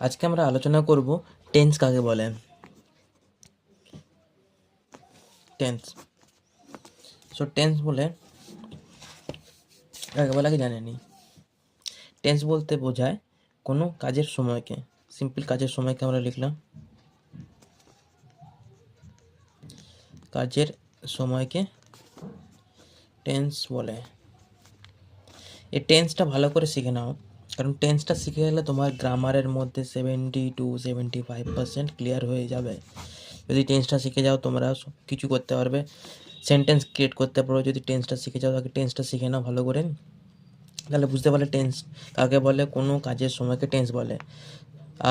আজকে আমরা আলোচনা করব টেন্স কাকে বলে। টেন্স টেন্স বলে কাকে বলে আগে জানে নি। টেন্স বলতে বোঝায় কোনো কাজের সময়কে, সিম্পল কাজের সময়কে আমরা লিখলাম, কাজের সময়কে টেন্স বলে। এই টেন্সটা ভালো করে শিখে নাও, কারণ টেন্সটা শিখে গেলে তোমার গ্রামারের মধ্যে 70-75% ক্লিয়ার হয়ে যাবে। যদি টেন্সটা শিখে যাও তোমরা সব কিছু করতে পারবে, সেন্টেন্স ক্রিয়েট করতে পারো। যদি টেন্সটা শিখে যাও, তাকে টেন্সটা শিখে নাও ভালো করে, তাহলে বুঝতে পারলে টেন্স কাকে বলে, কোনো কাজের সময়কে টেন্স বলে।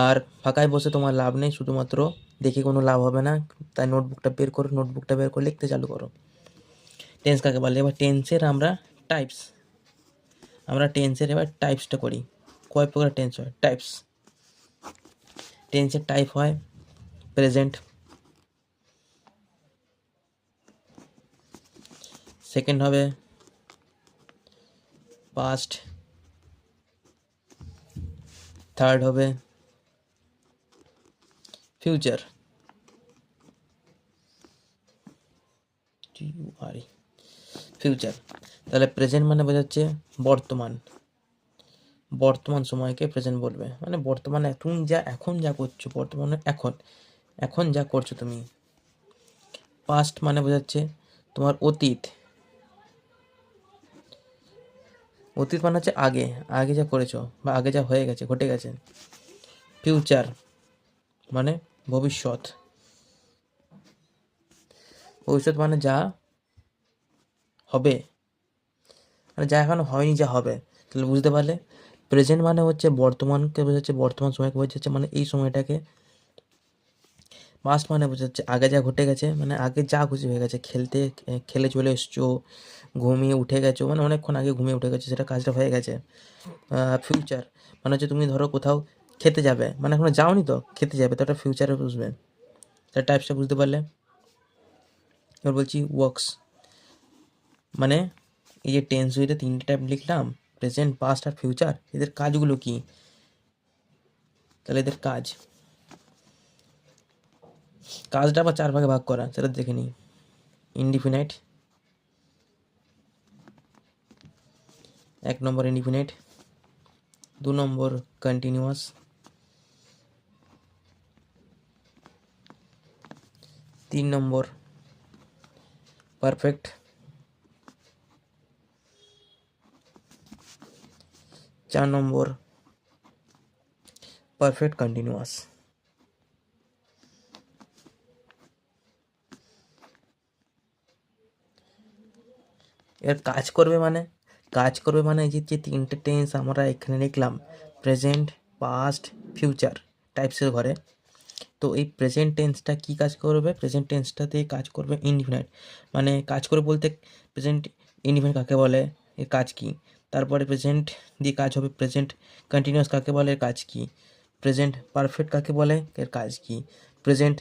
আর ফাঁকায় বসে তোমার লাভ নেই, শুধুমাত্র দেখে কোনো লাভ হবে না। তাই নোটবুকটা বের করো, নোটবুকটা বের করে লিখতে চালু করো টেন্স কাকে বলে। এবার টেন্সের আমরা টেন্সের এবার টাইপসটা করি। কয় প্রকার টেন্স হয়? টাইপস। টেন্সের টাইপ হয় প্রেজেন্ট, সেকেন্ড হবে পাস্ট, থার্ড হবে ফিউচার, ফিউচার। তাহলে প্রেজেন্ট মানে বোঝাচ্ছে বর্তমান সময়কে প্রেজেন্ট বলবে, মানে বর্তমানে এখন যা করছো, বর্তমানে এখন যা করছো তুমি। পাস্ট মানে বোঝাচ্ছে তোমার অতীত মানে হচ্ছে আগে যা করেছো বা আগে যা হয়ে গেছে, ঘটে গেছে। ফিউচার মানে ভবিষ্যৎ মানে যা হবে, মানে যা এখনো হয়নি, যা হবে। তাহলে বুঝতে পারলে প্রেজেন্ট মানে হচ্ছে বর্তমানকে বোঝাচ্ছে, বর্তমান সময়কে বোঝাচ্ছে, মানে এই সময়টাকে। পাস্ট মানে বোঝাচ্ছে আগে যা ঘটে গেছে, মানে আগে যা খুশি হয়ে গেছে, খেলে চলে এসছো, ঘুমিয়ে উঠে গেছো, মানে অনেকক্ষণ আগে ঘুমিয়ে উঠে গেছো, সেটা কাজটা হয়ে গেছে। ফিউচার মানে হচ্ছে তুমি ধরো কোথাও খেতে যাবে, মানে এখনো যাওনি তো খেতে যাবে, তো একটা ফিউচারে বুঝবে। তার টাইপসটা বুঝতে পারলে। এবার বলছি ওয়ার্কস, মানে এই যে টেন্স হইতে তিনটে টাইপ লিখলাম, প্রেজেন্ট, পাস্ট আর ফিউচার, এদের কাজগুলো কি? তাহলে এদের কাজটা আবার 4 ভাগে ভাগ করা, সেটা দেখে নিই। ইনডিফিনাইট, 1 নম্বর ইনডিফিনাইট, 2 নম্বর কন্টিনিউয়াস, 3 নম্বর পারফেক্ট, 4 নম্বর পারফেক্ট কন্টিনিউয়াস। এর কাজ করবে মানে এই যে তিনটে টেন্স আমরা এখানে লিখলাম, প্রেজেন্ট, পাস্ট, ফিউচার টাইপসের ঘরে। তো এই প্রেজেন্ট টেন্সটা কি কাজ করবে? প্রেজেন্ট টেন্সটাতে কাজ করবে ইনডিফিনাইট, মানে কাজ করে বলতে প্রেজেন্ট ইনডিফিনাইট কাকে বলে, এর কাজ কি। তারপরে প্রেজেন্ট দিয়ে কাজ হবে প্রেজেন্ট কন্টিনিউয়াস কাকে বলে, এর কাজ কি। প্রেজেন্ট পারফেক্ট কাকে বলে, এর কাজ কি। প্রেজেন্ট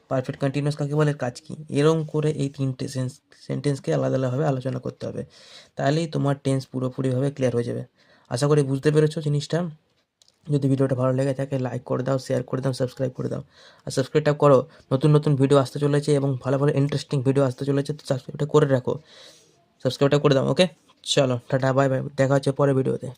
পারফেক্ট কন্টিনিউয়াস কাকে বলে, এর কাজ কি। এরকম করে এই তিনটে সেন্টেন্সকে আলাদা আলাদাভাবে আলোচনা করতে হবে, তাহলেই তোমার টেন্স পুরোপুরিভাবে ক্লিয়ার হয়ে যাবে। আশা করি বুঝতে পেরেছো জিনিসটা। যদি ভিডিওটা ভালো লেগে থাকে লাইক করে দাও, শেয়ার করে দাও, সাবস্ক্রাইব করে দাও। আর সাবস্ক্রাইবটা করো, নতুন নতুন ভিডিও আসতে চলেছে এবং ভালো ভালো ইন্টারেস্টিং ভিডিও আসতে চলেছে, তো সাবস্ক্রাইবটা করে রাখো, সাবস্ক্রাইবটা করে দাও। ওকে, চলো টাটা, বাই বাই, দেখা হচ্ছে পরের ভিডিওতে।